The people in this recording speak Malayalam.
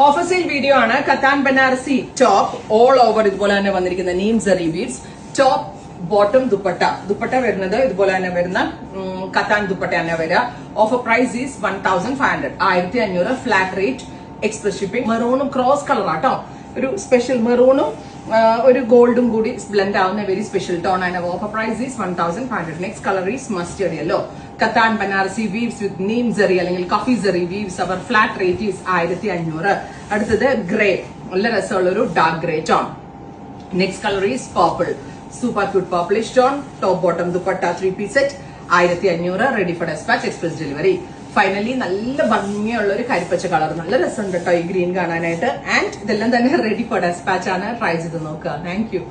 ഓഫർ സെയിൽ വീഡിയോ ആണ്. കത്താൻ ബനാറസി ടോപ്പ് ഓൾ ഓവർ ഇതുപോലെ തന്നെ വന്നിരിക്കുന്ന neem zari beads top bottom dupatta വരുന്നത് ഇതുപോലെ തന്നെ വരുന്ന കത്താൻ ദുപ്പട്ട തന്നെ വരിക. Offer price is 1500 1500 flat rate express shipping. മെറൂണും ക്രോസ് കളറാട്ടോ, ഒരു സ്പെഷ്യൽ മെറൂണും ഒരു ഗോൾഡും കൂടി ബ്ലെൻഡ് ആവുന്ന വെരി സ്പെഷ്യൽ ടോൺ ആണ്. Offer price is 1500. Next colour is mustard yellow. Katan Banarasi weaves with neem zari അല്ലെങ്കിൽ കഫി zari weaves. Our flat rate is 1500. അടുത്തത് ഗ്രേ, നല്ല രസമുള്ള ഒരു dark grey tone. Next colour is purple, super cute purplish tone. Top bottom dupatta 3-piece set 1500. Ready for despatch express delivery. Finally നല്ല ഭംഗിയുള്ള ഒരു കരിപ്പച്ച കളർ, നല്ല രസമുണ്ട് കേട്ടോ ഈ ഗ്രീൻ കാണാനായിട്ട്. ആൻഡ് ഇതെല്ലാം തന്നെ റെഡി ഫോർ ഡെസ്പാച്ച് ആണ്. ട്രൈ ചെയ്ത് നോക്കുക. Thank you.